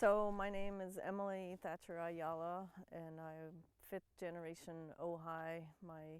So my name is Emily Thatcher Ayala, and I'm fifth generation Ojai. My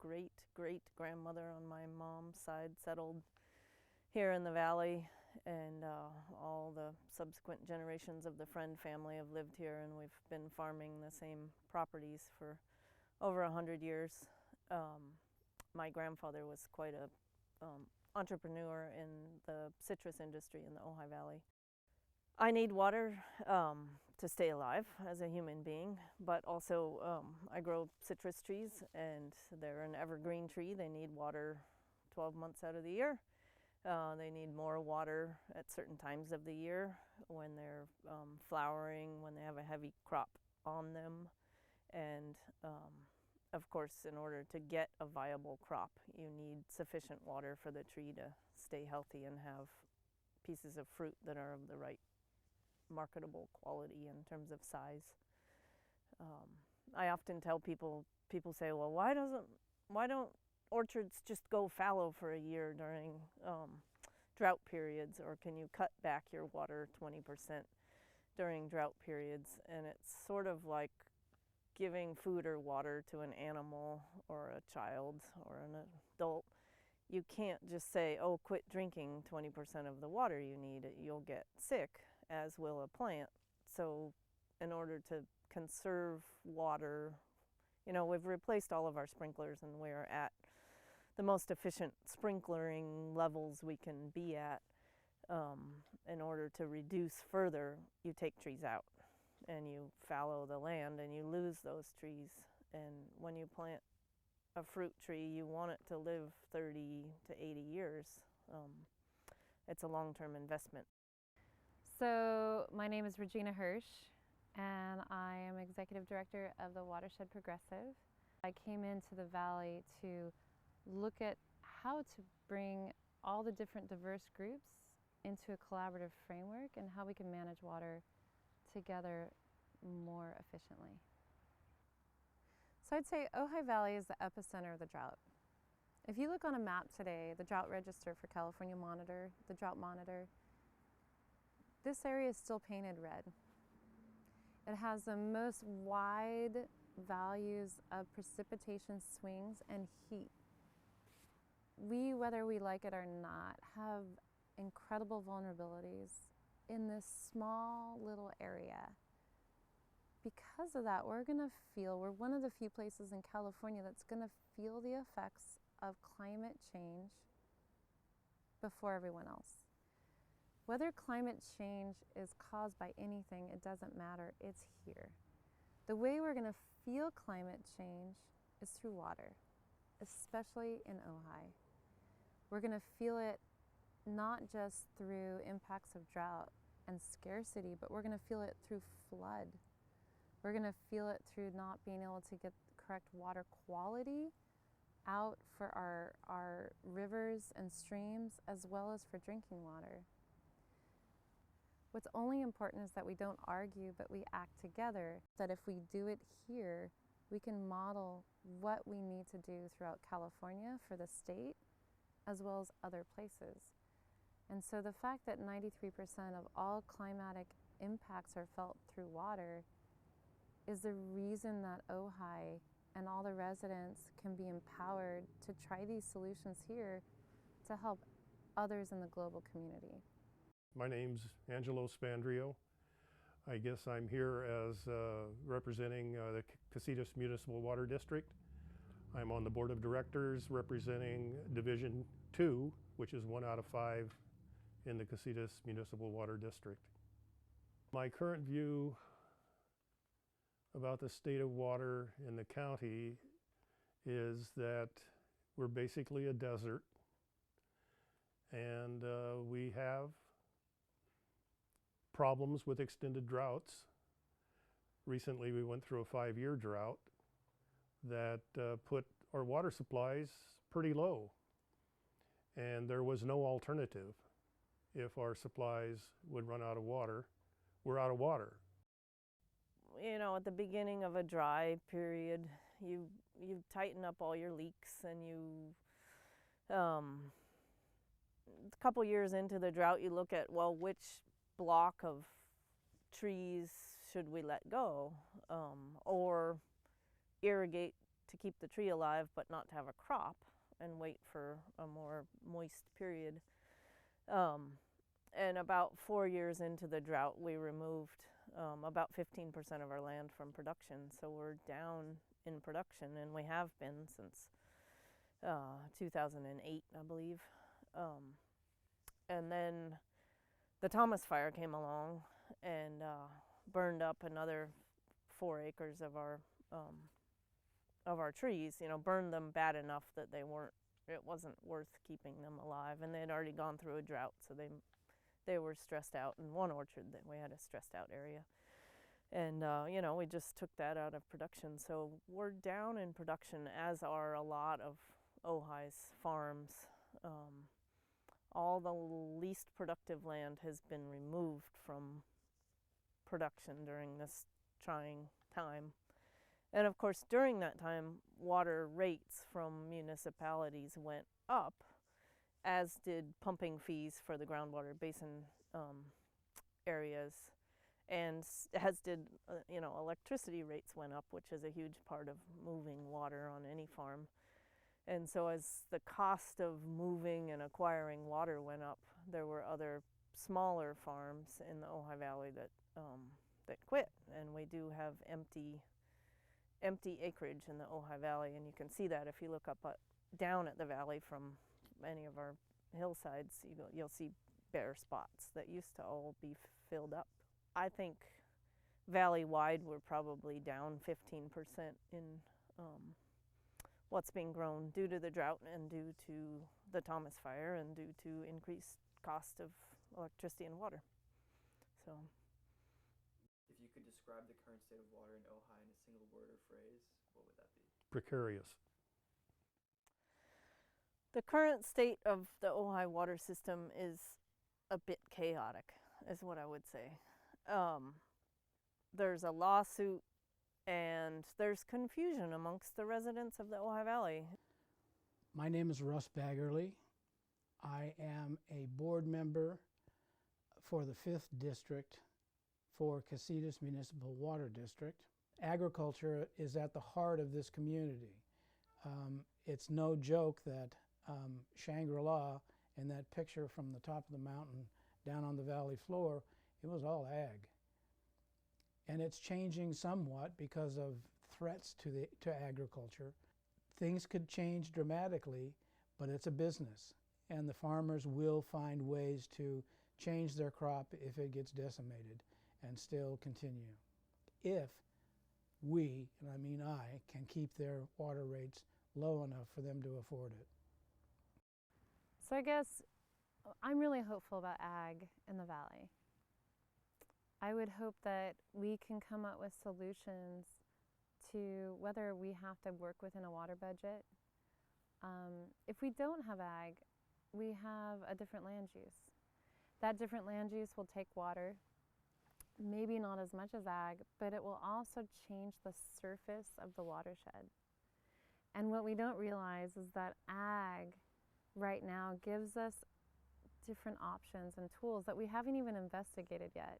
great-great-grandmother on my mom's side settled here in the valley, and all the subsequent generations of the Friend family have lived here, and we've been farming the same properties for over 100 years. My grandfather was quite a entrepreneur in the citrus industry in the Ojai Valley. I need water to stay alive as a human being, but also I grow citrus trees, and they're an evergreen tree. They need water 12 months out of the year. They need more water at certain times of the year when they're flowering, when they have a heavy crop on them. And of course, in order to get a viable crop, you need sufficient water for the tree to stay healthy and have pieces of fruit that are of the right marketable quality in terms of size. I often tell people say, well, why don't orchards just go fallow for a year during drought periods, or can you cut back your water 20% during drought periods? And it's sort of like giving food or water to an animal or a child or an adult. You can't just say, oh, quit drinking 20% of the water you need. You'll get sick, as will a plant. So in order to conserve water, we've replaced all of our sprinklers, and we're at the most efficient sprinklering levels we can be at. In order to reduce further, you take trees out and you fallow the land, and you lose those trees. And when you plant a fruit tree, you want it to live 30 to 80 years. It's a long-term investment. So my name is Regina Hirsch, and I am Executive Director of the Watershed Progressive. I came into the Valley to look at how to bring all the different diverse groups into a collaborative framework and how we can manage water together more efficiently. So I'd say Ojai Valley is the epicenter of the drought. If you look on a map today, the drought register for California Monitor, the drought monitor, this area is still painted red. It has the most wide values of precipitation swings and heat. We, whether we like it or not, have incredible vulnerabilities in this small little area. Because of that, we're one of the few places in California that's going to feel the effects of climate change before everyone else. Whether climate change is caused by anything, it doesn't matter, it's here. The way we're going to feel climate change is through water, especially in Ojai. We're going to feel it not just through impacts of drought and scarcity, but we're going to feel it through flood. We're going to feel it through not being able to get the correct water quality out for our rivers and streams, as well as for drinking water. What's only important is that we don't argue, but we act together. That if we do it here, we can model what we need to do throughout California for the state, as well as other places. And so the fact that 93% of all climatic impacts are felt through water is the reason that Ojai and all the residents can be empowered to try these solutions here to help others in the global community. My name's Angelo Spandrio. I guess I'm here as representing the Casitas Municipal Water District. I'm on the Board of Directors representing Division 2, which is 1 out of 5 in the Casitas Municipal Water District. My current view about the state of water in the county is that we're basically a desert, and we have problems with extended droughts. Recently we went through a 5-year drought that put our water supplies pretty low, and there was no alternative. If our supplies would run out of water, we're out of water. At the beginning of a dry period, you tighten up all your leaks, and a couple years into the drought, you look at, well, which block of trees should we let go, or irrigate to keep the tree alive but not to have a crop and wait for a more moist period. And about 4 years into the drought, we removed about 15% of our land from production. So we're down in production, and we have been since 2008, I believe. And then the Thomas Fire came along and burned up another 4 acres of our trees. You know, burned them bad enough that it wasn't worth keeping them alive, and they'd already gone through a drought, so they were stressed out. In one orchard that we had a stressed out area, and you know, we just took that out of production. So we're down in production, as are a lot of Ojai's farms. All the least productive land has been removed from production during this trying time. And of course, during that time, water rates from municipalities went up, as did pumping fees for the groundwater basin areas, and as did, you know, electricity rates went up, which is a huge part of moving water on any farm. And so as the cost of moving and acquiring water went up, there were other smaller farms in the Ojai Valley that quit, and we do have empty acreage in the Ojai Valley, and you can see that if you look up down at the valley from any of our hillsides. You'll see bare spots that used to all be filled up. I think valley-wide we're probably down 15% in what's being grown due to the drought and due to the Thomas Fire and due to increased cost of electricity and water. So, if you could describe the current state of water in Ojai in a single word or phrase, what would that be? Precarious. The current state of the Ojai water system is a bit chaotic, is what I would say. There's a lawsuit, and there's confusion amongst the residents of the Ojai Valley. My name is Russ Baggerly. I am a board member for the 5th District for Casitas Municipal Water District. Agriculture is at the heart of this community. It's no joke that Shangri-La, in that picture from the top of the mountain down on the valley floor, it was all ag. And it's changing somewhat because of threats to agriculture. Things could change dramatically, but it's a business, and the farmers will find ways to change their crop if it gets decimated and still continue. If we, and I mean I, can keep their water rates low enough for them to afford it. So I guess I'm really hopeful about ag in the valley. I would hope that we can come up with solutions to whether we have to work within a water budget. If we don't have ag, we have a different land use. That different land use will take water, maybe not as much as ag, but it will also change the surface of the watershed. And what we don't realize is that ag right now gives us different options and tools that we haven't even investigated yet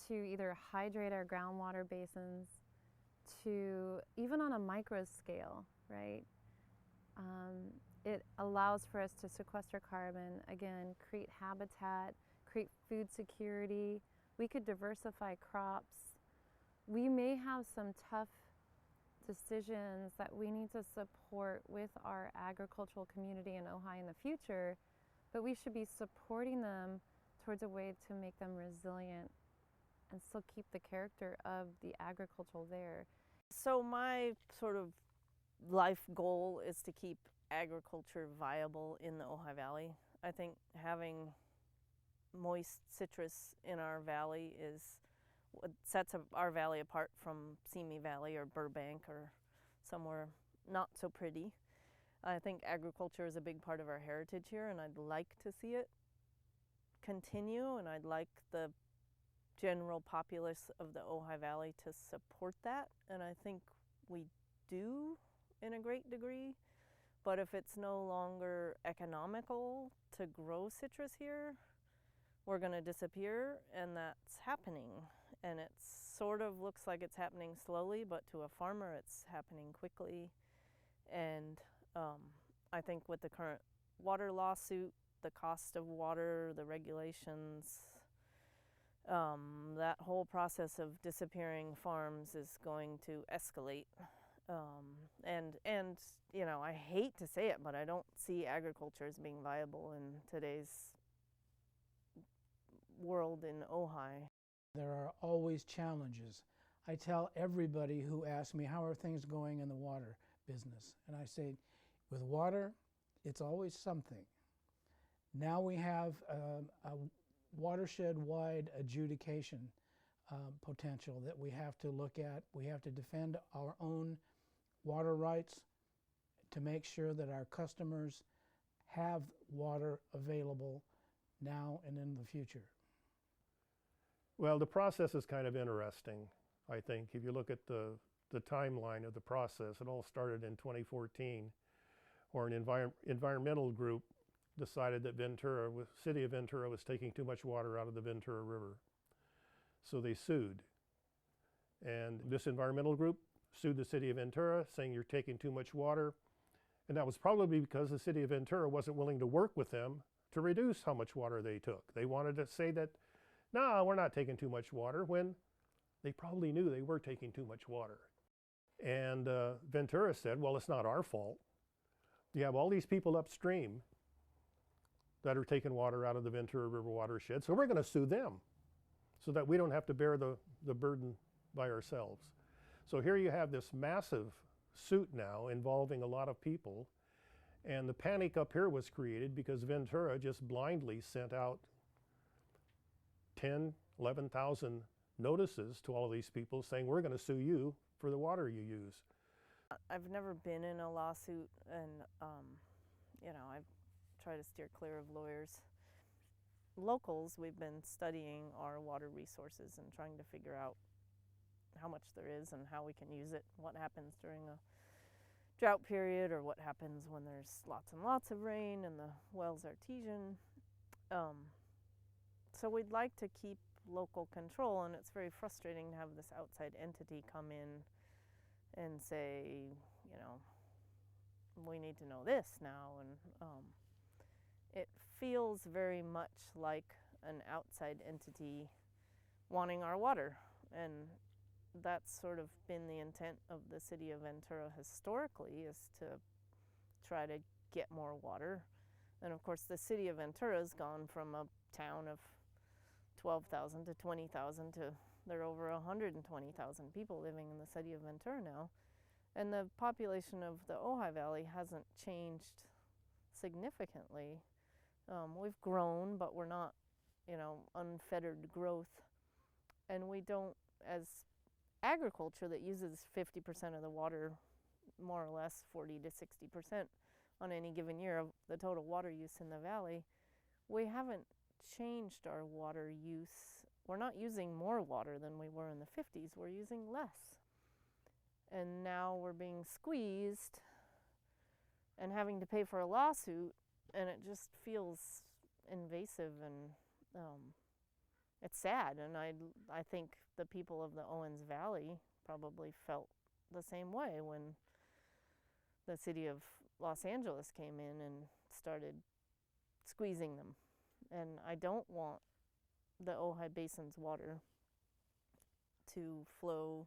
to either hydrate our groundwater basins, to even on a micro scale, right? It allows for us to sequester carbon, again, create habitat, create food security. We could diversify crops. We may have some tough decisions that we need to support with our agricultural community in Ojai in the future, but we should be supporting them towards a way to make them resilient and still keep the character of the agriculture there. So my sort of life goal is to keep agriculture viable in the Ojai Valley. I think having moist citrus in our valley is what sets our valley apart from Simi Valley or Burbank or somewhere not so pretty. I think agriculture is a big part of our heritage here, and I'd like to see it continue, and I'd like the general populace of the Ojai Valley to support that, and I think we do in a great degree. But if it's no longer economical to grow citrus here, were going to disappear, and that's happening. And it sort of looks like it's happening slowly, but to a farmer it's happening quickly. And I think with the current water lawsuit, the cost of water, the regulations, that whole process of disappearing farms is going to escalate. And you know, I hate to say it, but I don't see agriculture as being viable in today's world in Ojai. There are always challenges. I tell everybody who asks me, how are things going in the water business? And I say, with water, it's always something. Now we have a watershed-wide adjudication potential that we have to look at. We have to defend our own water rights to make sure that our customers have water available now and in the future. Well, the process is kind of interesting, I think. If you look at the timeline of the process, it all started in 2014, where an environmental group decided that City of Ventura was taking too much water out of the Ventura River. So they sued. And this environmental group sued the City of Ventura, saying you're taking too much water. And that was probably because the City of Ventura wasn't willing to work with them to reduce how much water they took. They wanted to say that, no, we're not taking too much water, when they probably knew they were taking too much water. And Ventura said, well, it's not our fault. You have all these people upstream that are taking water out of the Ventura River watershed, so we're going to sue them so that we don't have to bear the burden by ourselves. So here you have this massive suit now involving a lot of people, and the panic up here was created because Ventura just blindly sent out 10, 11,000 notices to all of these people saying, we're going to sue you for the water you use. I've never been in a lawsuit, and you know, I've tried to steer clear of lawyers. Locals, we've been studying our water resources and trying to figure out how much there is and how we can use it, what happens during a drought period, or what happens when there's lots and lots of rain and the well's artesian. So we'd like to keep local control, and it's very frustrating to have this outside entity come in and say, you know, we need to know this now. And it feels very much like an outside entity wanting our water, and that's sort of been the intent of the City of Ventura historically, is to try to get more water. And of course the City of Ventura has gone from a town of 12,000 to 20,000 to there are over 120,000 people living in the City of Ventura now. And the population of the Ojai Valley hasn't changed significantly. We've grown, but we're not, you know, unfettered growth. And we don't, as agriculture that uses 50% of the water, more or less 40 to 60% on any given year of the total water use in the valley, we haven't changed our water use. We're not using more water than we were in the 50s, we're using less. And now we're being squeezed and having to pay for a lawsuit, and it just feels invasive, and it's sad. And I think the people of the Owens Valley probably felt the same way when the city of Los Angeles came in and started squeezing them. And I don't want the Ojai Basin's water to flow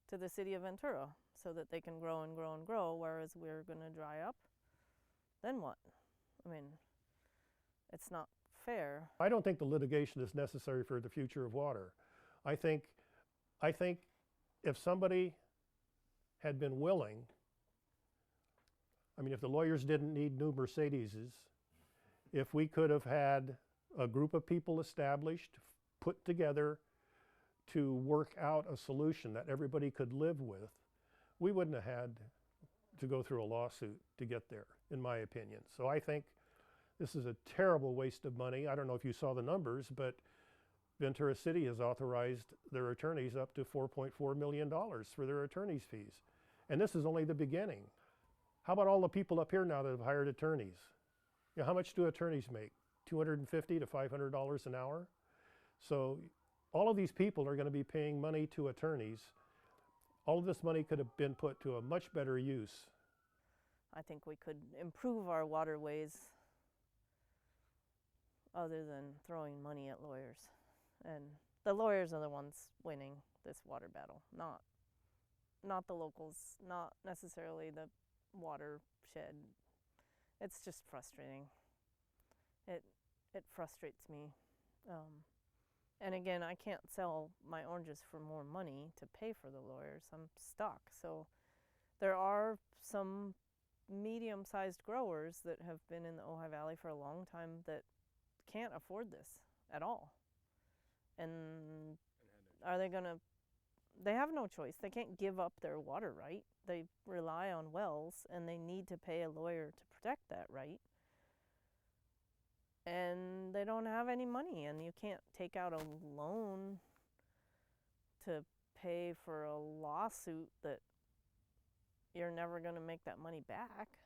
to the city of Ventura so that they can grow and grow and grow, whereas we're going to dry up. Then what? I mean, it's not fair. I don't think the litigation is necessary for the future of water. I think if somebody had been willing, I mean, if the lawyers didn't need new Mercedeses, if we could have had a group of people established, put together to work out a solution that everybody could live with, we wouldn't have had to go through a lawsuit to get there, in my opinion. So I think this is a terrible waste of money. I don't know if you saw the numbers, but Ventura City has authorized their attorneys up to $4.4 million for their attorney's fees. And this is only the beginning. How about all the people up here now that have hired attorneys? You know, how much do attorneys make? $250 to $500 an hour. So all of these people are going to be paying money to attorneys. All of this money could have been put to a much better use. I think we could improve our waterways other than throwing money at lawyers. And the lawyers are the ones winning this water battle, not the locals, not necessarily the watershed. It's just frustrating. It frustrates me. And again, I can't sell my oranges for more money to pay for the lawyers. I'm stuck. So there are some medium-sized growers that have been in the Ojai Valley for a long time that can't afford this at all. And are they gonna, they have no choice. They can't give up their water right. They rely on wells and they need to pay a lawyer to protect that right. And they don't have any money, and you can't take out a loan to pay for a lawsuit that you're never going to make that money back.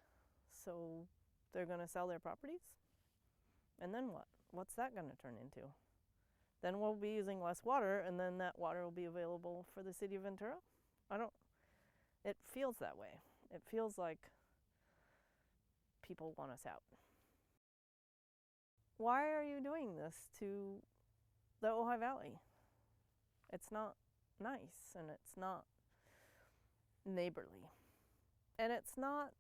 So they're going to sell their properties? And then what? What's that going to turn into? Then we'll be using less water, and then that water will be available for the city of Ventura? It feels that way. It feels like people want us out. Why are you doing this to the Ojai Valley? It's not nice, and it's not neighborly. And it's not,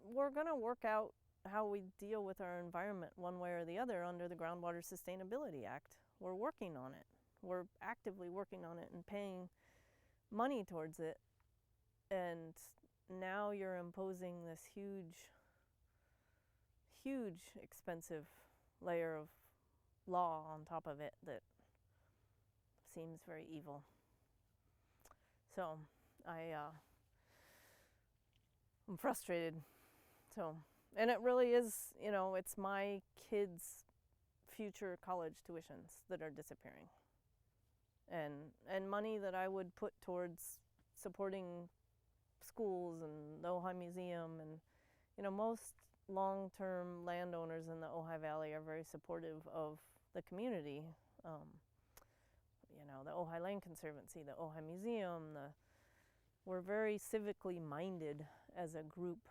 we're going to work out how we deal with our environment one way or the other under the Groundwater Sustainability Act. We're working on it. We're actively working on it and paying money towards it. And now you're imposing this huge expensive layer of law on top of it that seems very evil. So I'm frustrated. And it really is, it's my kids' future college tuitions that are disappearing. And money that I would put towards supporting schools and the Ojai Museum, and most long-term landowners in the Ojai Valley are very supportive of the community. The Ojai Land Conservancy, the Ojai Museum, we're very civically minded as a group,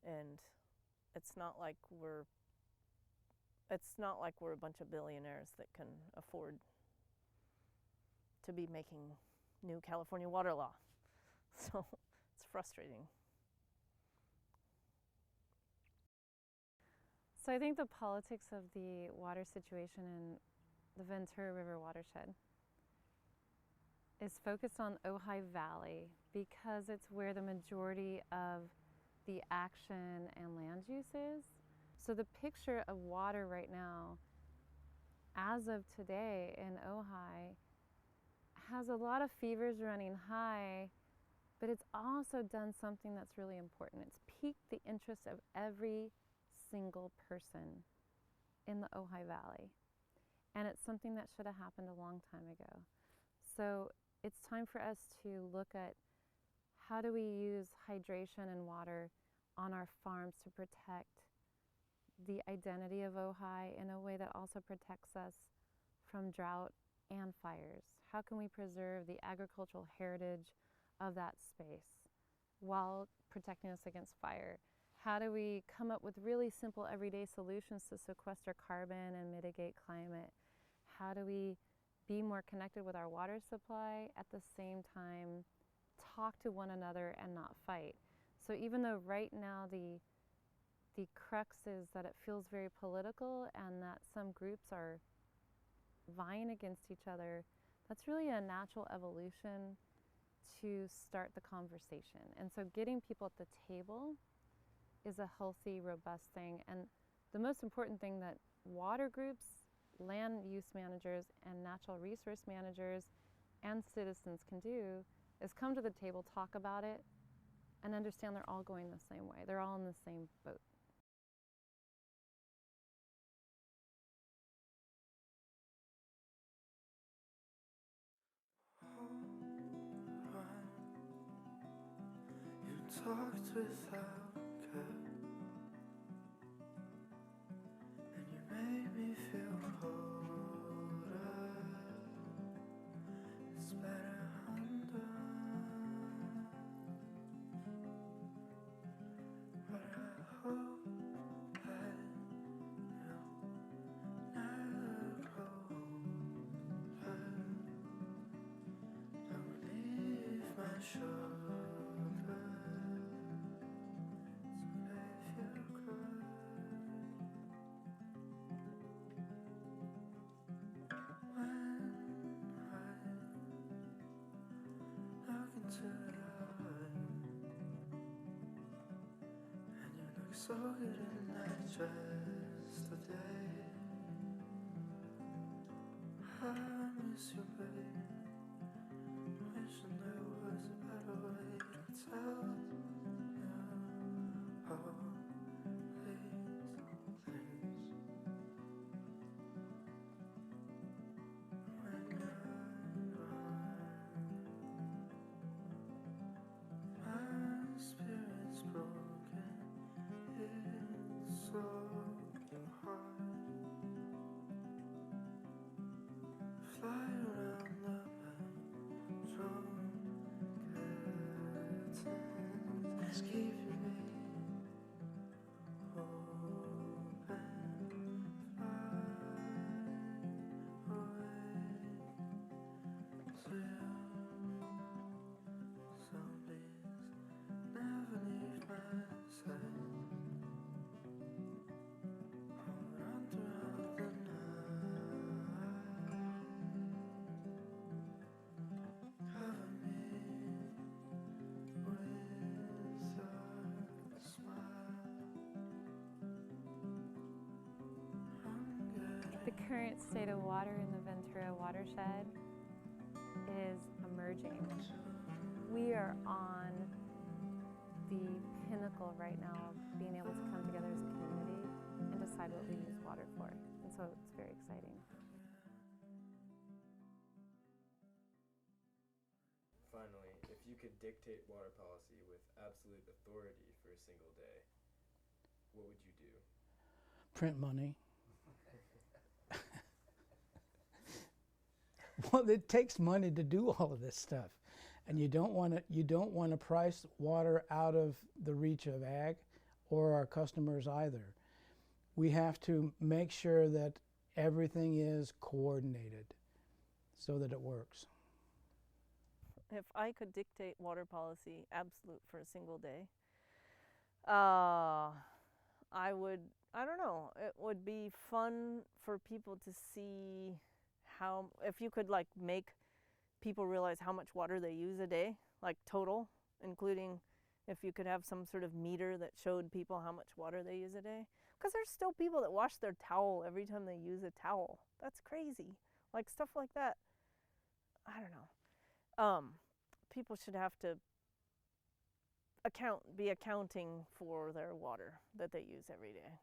and it's not like we're a bunch of billionaires that can afford to be making new California water law. So it's frustrating. So I think the politics of the water situation in the Ventura River watershed is focused on Ojai Valley because it's where the majority of the action and land use is. So the picture of water right now, as of today in Ojai, has a lot of fevers running high, but it's also done something that's really important. It's piqued the interest of every single person in the Ojai Valley. And it's something that should have happened a long time ago. So it's time for us to look at how do we use hydration and water on our farms to protect the identity of Ojai in a way that also protects us from drought and fires. How can we preserve the agricultural heritage of that space while protecting us against fire? How do we come up with really simple everyday solutions to sequester carbon and mitigate climate? How do we be more connected with our water supply at the same time talk to one another and not fight? So even though right now the crux is that it feels very political and that some groups are vying against each other, that's really a natural evolution to start the conversation. And so getting people at the table is a healthy, robust thing. And the most important thing that water groups, land use managers, and natural resource managers and citizens can do is come to the table, talk about it, and understand they're all going the same way. They're all in the same boat. You talked without care, feel colder. It's better undone. But I hope that you'll never grow older. Don't leave my shoulder. So if you cry, when I look into your eyes, and you look so good in that dress today, I miss you, babe. Wishing there was a better way to tell you all these things. When you're gone, my spirit's broken. It's so hard. Fly around the bedroom curtains, keeping me open. Fly away to you. Zombies never leave my side. Hold on throughout the night. Cover me with a smile. I'm The getting current state of water in the Ventura watershed is emerging. We are on the pinnacle right now of being able to come together as a community and decide what we use water for. And so it's very exciting. Finally, if you could dictate water policy with absolute authority for a single day, what would you do? Print money. Well, it takes money to do all of this stuff, and you don't want to price water out of the reach of ag or our customers either. We have to make sure that everything is coordinated so that it works. If I could dictate water policy absolute for a single day, I don't know, it would be fun for people to see how, if you could like make people realize how much water they use a day, like total, including if you could have some sort of meter that showed people how much water they use a day. Because there's still people that wash their towel every time they use a towel. That's crazy. Like stuff like that. I don't know. People should have to be accounting for their water that they use every day.